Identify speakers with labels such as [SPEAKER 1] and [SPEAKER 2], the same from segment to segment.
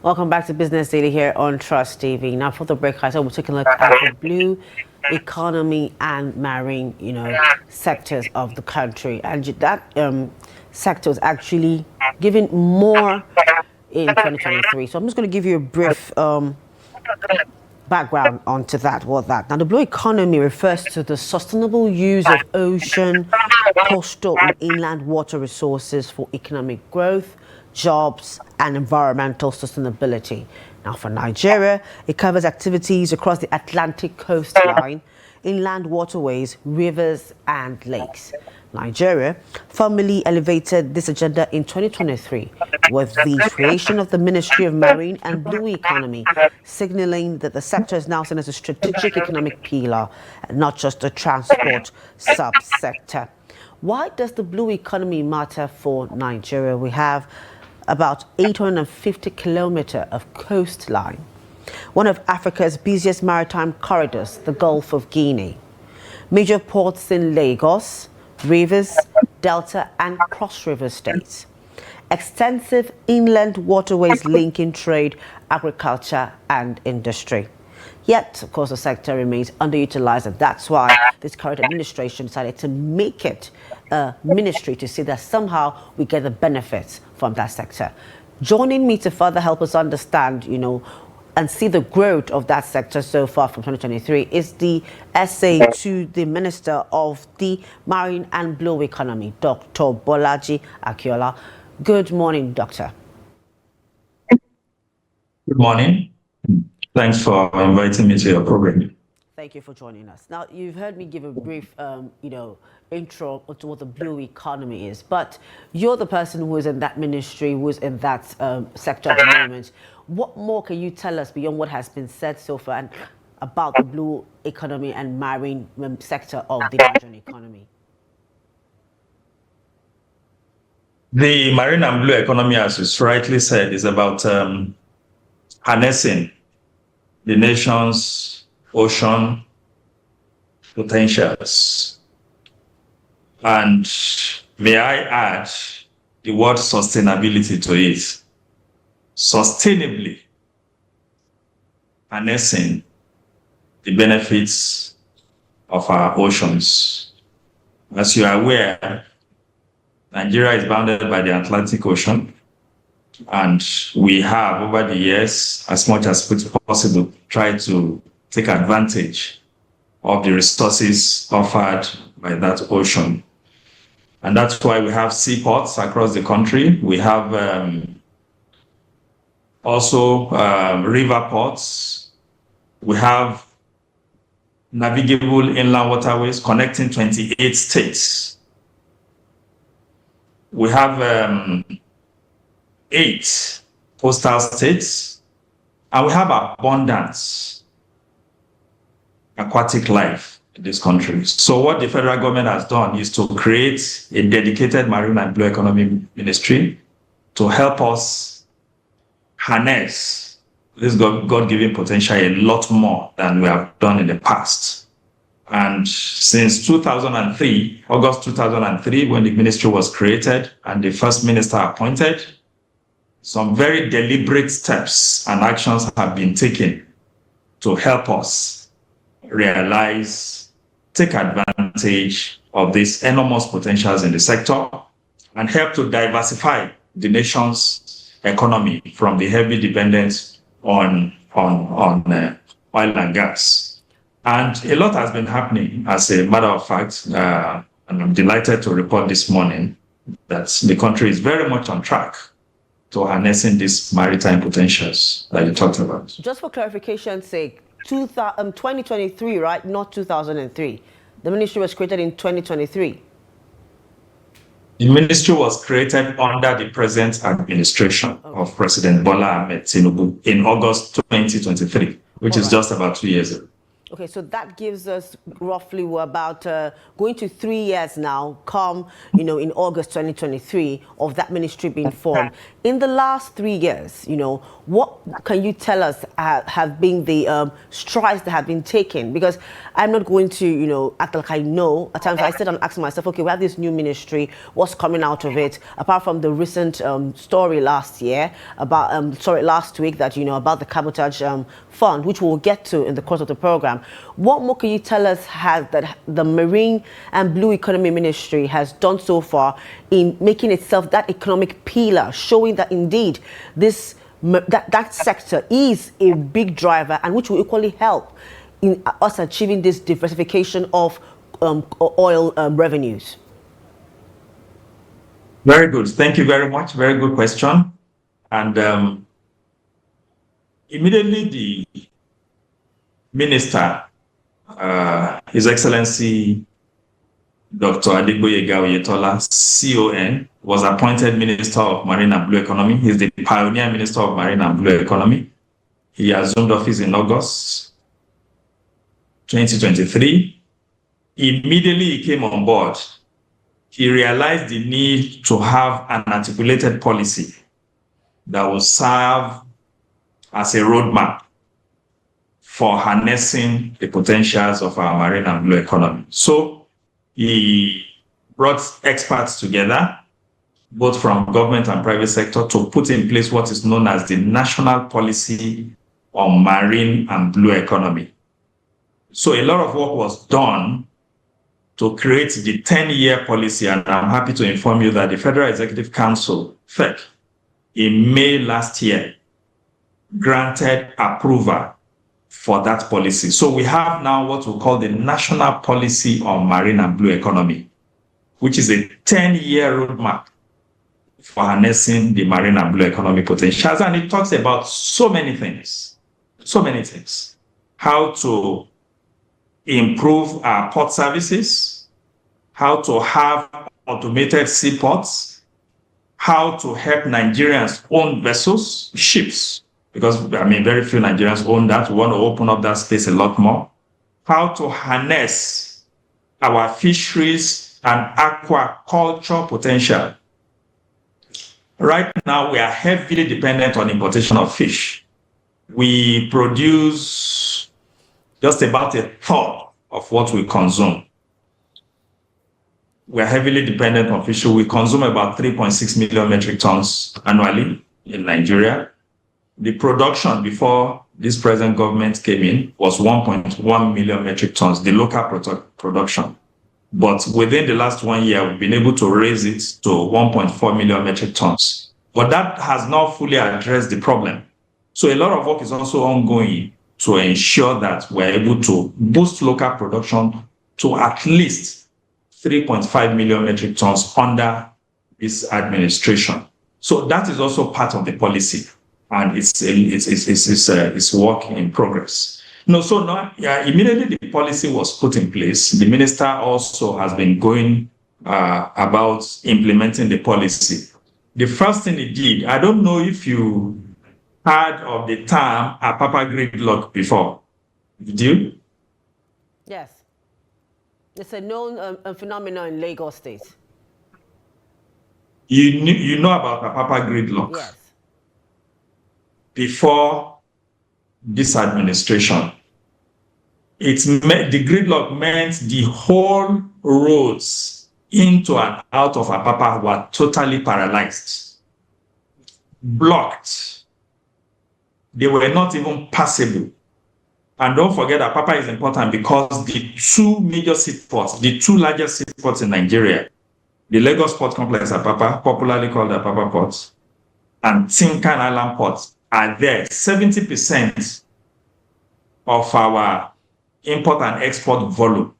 [SPEAKER 1] Welcome back to Business Daily here on Trust TV. Now, for the break, I said we're taking a look at the blue economy and marine, sectors of the country, and that sector is actually giving more in 2023. So I'm just going to give you a brief background onto that. Now, the blue economy refers to the sustainable use of ocean, coastal, and inland water resources for economic growth, jobs, and environmental sustainability. Now, for Nigeria, it covers activities across the Atlantic coastline, inland waterways, rivers, and lakes. Nigeria formally elevated this agenda in 2023 with the creation of the Ministry of Marine and Blue Economy, signaling that the sector is now seen as a strategic economic pillar and not just a transport subsector. Why does the blue economy matter for Nigeria? We have about 850 kilometers of coastline, one of Africa's busiest maritime corridors, the Gulf of Guinea. Major ports in Lagos, Rivers, Delta, and Cross River states. Extensive inland waterways linking trade, agriculture, and industry. Yet, of course, the sector remains underutilized, and that's why this current administration decided to make it a ministry to see that somehow we get the benefits from that sector. Joining me to further help us understand, and see the growth of that sector so far from 2023 is the SA to the Minister of the Marine and Blue Economy, Dr. Bolaji Akinola. Good morning, Doctor.
[SPEAKER 2] Good morning. Thanks for inviting me to your program.
[SPEAKER 1] Thank you for joining us. Now, you've heard me give a brief, intro to what the blue economy is, but you're the person who is in that ministry, who is in that sector at the moment. What more can you tell us beyond what has been said so far and about the blue economy and marine sector of the Nigerian economy?
[SPEAKER 2] The marine and blue economy, as you rightly said, is about harnessing the nation's ocean potentials. And may I add the word sustainability to it. Sustainably harnessing the benefits of our oceans. As you are aware, Nigeria is bounded by the Atlantic Ocean, and we have, over the years, as much as possible, tried to take advantage of the resources offered by that ocean. And that's why we have seaports across the country. We have also river ports. We have navigable inland waterways connecting 28 states. We have 8 coastal states, and we have abundant aquatic life in this country. So what the federal government has done is to create a dedicated marine and blue economy ministry to help us harness this God-given potential a lot more than we have done in the past. And since 2003, August 2003, when the ministry was created and the first minister appointed, some very deliberate steps and actions have been taken to help us realize, take advantage of these enormous potentials in the sector and help to diversify the nation's economy from the heavy dependence on oil and gas. And a lot has been happening. As a matter of fact, and I'm delighted to report this morning that the country is very much on track to harnessing these maritime potentials that you talked about.
[SPEAKER 1] Just for clarification's sake, 2023, right? Not 2003. The ministry was created in 2023.
[SPEAKER 2] The ministry was created under the present administration of President Bola Ahmed Tinubu in August 2023, which is just about 2 years ago.
[SPEAKER 1] Okay, so that gives us roughly, we're about going to 3 years now, in August 2023, of that ministry being formed. In the last 3 years, what can you tell us have been the strides that have been taken? Because I'm not going to, act like I know. At times I sit and ask myself, okay, we have this new ministry, what's coming out of it? Apart from the recent story last week that, about the cabotage fund, which we'll get to in the course of the program. What more can you tell us that the Marine and Blue Economy Ministry has done so far in making itself that economic pillar, showing that indeed that sector is a big driver and which will equally help in us achieving this diversification of oil revenues?
[SPEAKER 2] Very good. Thank you very much. Very good question. And immediately the minister, His Excellency Dr. Adegboyega Oyetola, CON, was appointed Minister of Marine and Blue Economy. He's the pioneer Minister of Marine and Blue Economy. He assumed office in August 2023. Immediately he came on board, he realized the need to have an articulated policy that will serve as a roadmap for harnessing the potentials of our marine and blue economy. So he brought experts together, both from government and private sector, to put in place what is known as the National Policy on Marine and Blue Economy. So a lot of work was done to create the 10-year policy, and I'm happy to inform you that the Federal Executive Council, FEC, in May last year, granted approval for that policy. So we have now what we call the National Policy on Marine and Blue Economy, which is a 10-year roadmap for harnessing the marine and blue economy potentials. And it talks about so many things. How to improve our port services, how to have automated seaports, how to help Nigerians own vessels, ships, because very few Nigerians own that. We want to open up that space a lot more. How to harness our fisheries and aquaculture potential. Right now, we are heavily dependent on importation of fish. We produce just about a third of what we consume. We are heavily dependent on fish. We consume about 3.6 million metric tons annually in Nigeria. The production before this present government came in was 1.1 million metric tons, the local production. But within the last 1 year, we've been able to raise it to 1.4 million metric tons. But that has not fully addressed the problem. So a lot of work is also ongoing to ensure that we're able to boost local production to at least 3.5 million metric tons under this administration. So that is also part of the policy, and it's work in progress. So now, immediately the policy was put in place. The minister also has been going about implementing the policy. The first thing he did, I don't know if you heard of the term Apapa gridlock before. Did you?
[SPEAKER 1] Yes. It's a known phenomenon in Lagos State.
[SPEAKER 2] You know about Apapa gridlock?
[SPEAKER 1] Yes.
[SPEAKER 2] Before this administration, the gridlock meant the whole roads into and out of Apapa were totally paralyzed, blocked. They were not even passable. And don't forget that Apapa is important because the two major seaports, the two largest seaports in Nigeria, the Lagos Port Complex Apapa, popularly called the Apapa Port, and Tinkan Island Port are there. 70% of our import and export volume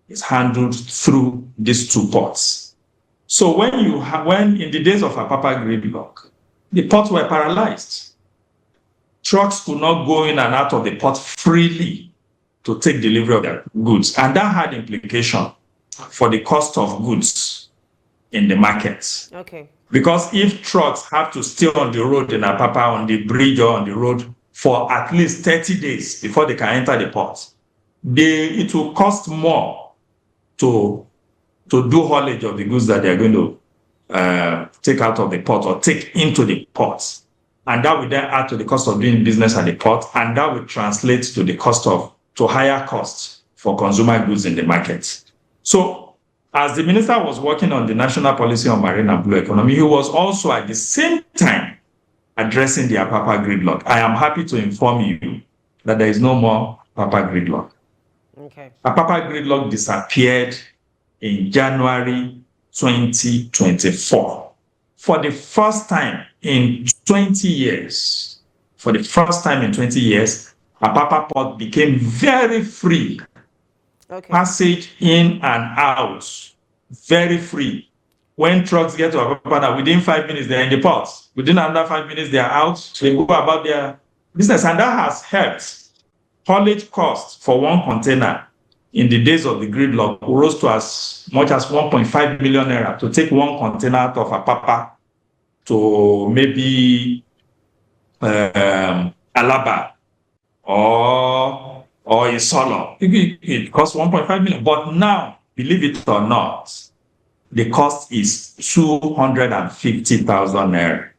[SPEAKER 2] is handled through these two ports. So when in the days of Apapa gridlock, the ports were paralyzed. Trucks could not go in and out of the port freely to take delivery of their goods. And that had implication for the cost of goods in the markets.
[SPEAKER 1] Okay.
[SPEAKER 2] Because if trucks have to stay on the road in Apapa, on the bridge or on the road for at least 30 days before they can enter the port, it will cost more to do haulage of the goods that they are going to take out of the port or take into the port. And that will then add to the cost of doing business at the port, and that will translate to the to higher costs for consumer goods in the market. So as the minister was working on the national policy on marine and blue economy, he was also at the same time addressing the Apapa gridlock. I am happy to inform you that there is no more Apapa gridlock.
[SPEAKER 1] Okay.
[SPEAKER 2] Apapa gridlock disappeared in January 2024. For the first time in 20 years, Apapa port became very free.
[SPEAKER 1] Okay.
[SPEAKER 2] Passage in and out, very free. When trucks get to Apapa now, within 5 minutes, they're in the port. Within another 5 minutes, they're out. They go about their business. And that has helped. Haulage cost for one container in the days of the gridlock rose to as much as 1.5 million naira to take one container out of Apapa to maybe Alaba or Isolo. It costs 1.5 million. But now, believe it or not, the cost is 250,000 naira.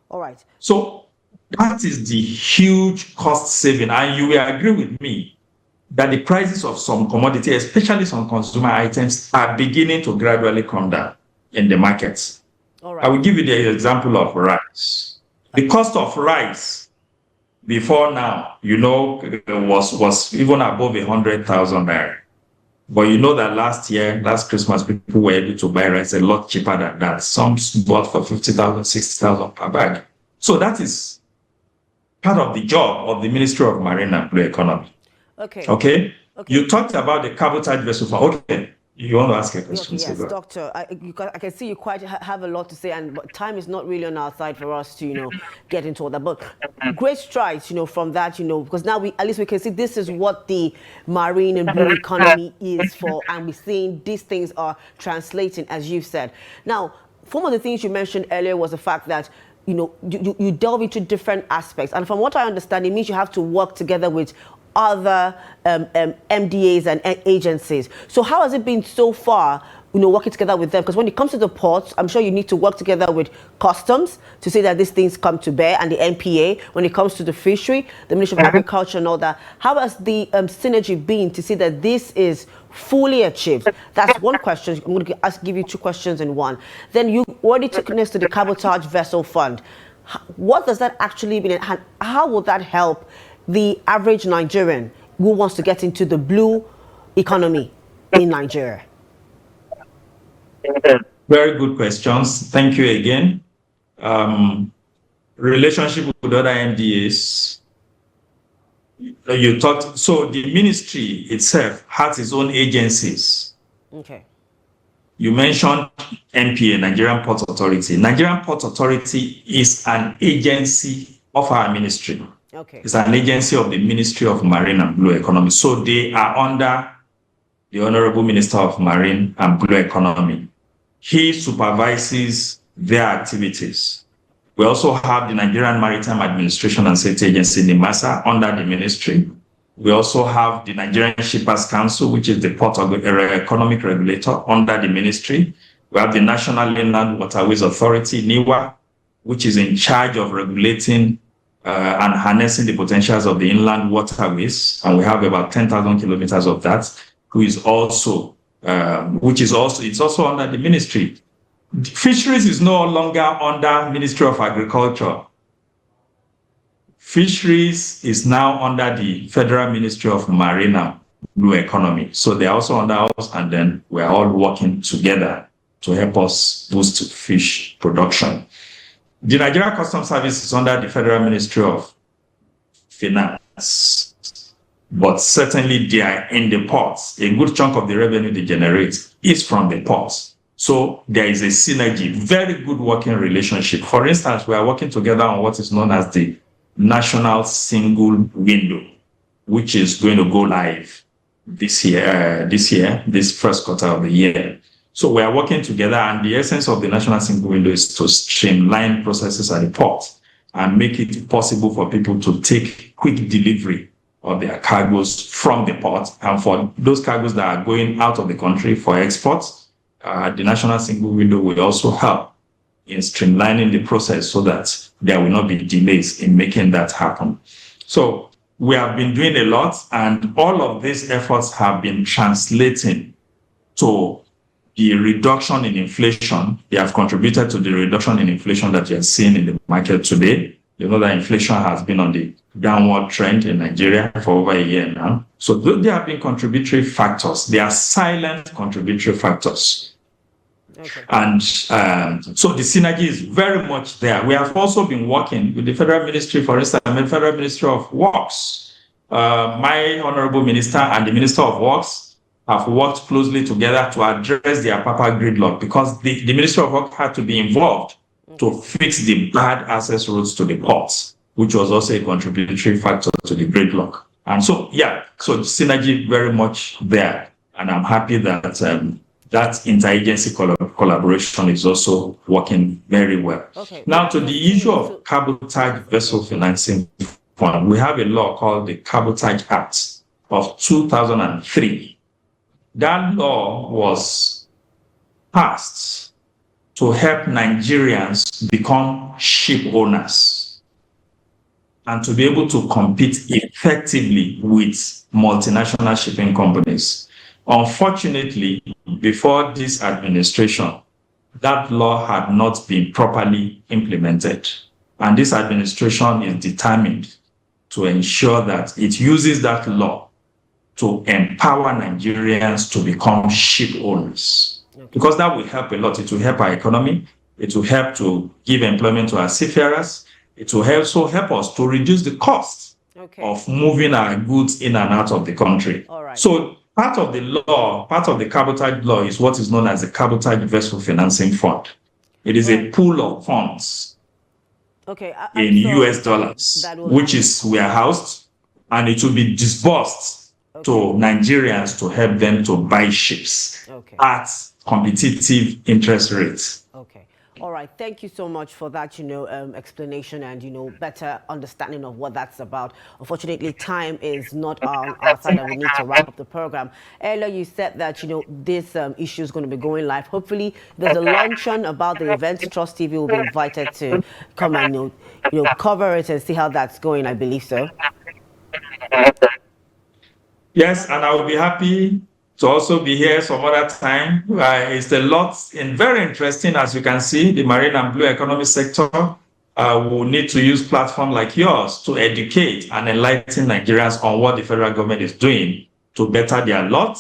[SPEAKER 1] All right.
[SPEAKER 2] So that is the huge cost saving. And you will agree with me that the prices of some commodity, especially some consumer items, are beginning to gradually come down in the markets.
[SPEAKER 1] All right.
[SPEAKER 2] I will give you the example of rice. The cost of rice before now, was even above 100,000 naira. But you know that last Christmas, people were able to buy rice a lot cheaper than that. Some bought for 50,000, 60,000 per bag. So that is part of the job of the Ministry of Marine and Blue Economy. Okay. You talked about the cabotage vessel. Okay. You want to ask a question?
[SPEAKER 1] Yes, Doctor. I can see you quite have a lot to say, but time is not really on our side for us to, get into all that. But great strides, from that, because now at least we can see this is what the marine and blue economy is for, and we're seeing these things are translating, as you've said. Now, some of the things you mentioned earlier was the fact that you delve into different aspects, and from what I understand, it means you have to work together with other MDAs and agencies. So how has it been so far, working together with them? Because when it comes to the ports, I'm sure you need to work together with customs to say that these things come to bear, and the NPA. When it comes to the fishery, the Ministry of Agriculture and all that. How has the synergy been to see that this is fully achieved? That's one question. I'm going to give you two questions in one. Then you already took us to the cabotage vessel fund. What does that actually mean, and how will that help the average Nigerian who wants to get into the blue economy in Nigeria?
[SPEAKER 2] Very good questions. Thank you again. Relationship with other MDAs. You talked, so the ministry itself has its own agencies.
[SPEAKER 1] Okay.
[SPEAKER 2] You mentioned NPA, Nigerian Port Authority. Nigerian Port Authority is an agency of our ministry.
[SPEAKER 1] Okay.
[SPEAKER 2] It's an agency of the Ministry of Marine and Blue Economy. So they are under the Honorable Minister of Marine and Blue Economy. He supervises their activities. We also have the Nigerian Maritime Administration and Safety Agency, NIMASA, under the ministry. We also have the Nigerian Shippers Council, which is the port economic regulator under the ministry. We have the National Inland Waterways Authority, NIWA, which is in charge of regulating and harnessing the potentials of the inland waterways, and we have about 10,000 kilometers of that, it's also under the ministry. Fisheries is no longer under Ministry of Agriculture. Fisheries is now under the Federal Ministry of Marine and Blue Economy. So they're also under us, and then we're all working together to help us boost fish production. The Nigerian Customs Service is under the Federal Ministry of Finance, but certainly they are in the ports. A good chunk of the revenue they generate is from the ports. So there is a synergy, very good working relationship. For instance, we are working together on what is known as the National Single Window, which is going to go live this first quarter of the year. So we are working together, and the essence of the National Single Window is to streamline processes at the port and make it possible for people to take quick delivery of their cargoes from the port. And for those cargoes that are going out of the country for exports, the national single window will also help in streamlining the process so that there will not be delays in making that happen. So we have been doing a lot, and all of these efforts have been translating to the reduction in inflation. They have contributed to the reduction in inflation that you are seeing in the market today. You know that inflation has been on the downward trend in Nigeria for over a year now. So they have been contributory factors. They are silent contributory factors. Okay. And so the synergy is very much there. We have also been working with the Federal Ministry, for instance, the Federal Ministry of Works. My Honorable Minister and the Minister of Works have worked closely together to address the Apapa gridlock, because the Ministry of Works had to be involved to fix the bad access roads to the ports, which was also a contributory factor to the gridlock. And so, yeah, so synergy very much there. And I'm happy that that interagency collaboration is also working very well. Okay. Now, to the issue of cabotage vessel financing fund, we have a law called the Cabotage Act of 2003. That law was passed to help Nigerians become ship owners and to be able to compete effectively with multinational shipping companies. Unfortunately, before this administration, that law had not been properly implemented. And this administration is determined to ensure that it uses that law to empower Nigerians to become ship owners. Because that will help a lot. It will help our economy. It will help to give employment to our seafarers. It will also help us to reduce the cost of moving our goods in and out of the country. All right. So part of the law, part of the cabotage law is what is known as the Cabotage Vessel Financing Fund. It is a pool of funds in US dollars, which is warehoused, and it will be disbursed to Nigerians to help them to buy ships at competitive interest rates. Okay.
[SPEAKER 1] All right. Thank you so much for that, explanation and, better understanding of what that's about. Unfortunately, time is not on our side and we need to wrap up the program. Earlier, you said that, this issue is going to be going live. Hopefully, there's a luncheon about the events. Trust TV will be invited to come and, cover it and see how that's going. I believe so.
[SPEAKER 2] Yes, and I will be happy to also be here some other time. It's a lot and very interesting. As you can see, the marine and blue economy sector will need to use platforms like yours to educate and enlighten Nigerians on what the federal government is doing to better their lot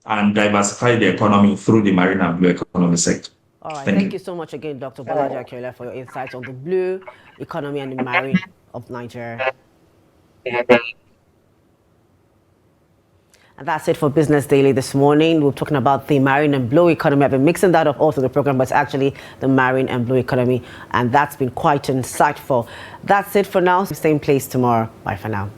[SPEAKER 2] and diversify the economy through the marine and blue economy sector.
[SPEAKER 1] All right. Thank you so much again, Dr. Bolaji Akinola, for your insights on the blue economy and the marine of Nigeria. And that's it for Business Daily this morning. We're talking about the marine and blue economy. I've been mixing that up all through the program, but it's actually the marine and blue economy. And that's been quite insightful. That's it for now. Same place tomorrow. Bye for now.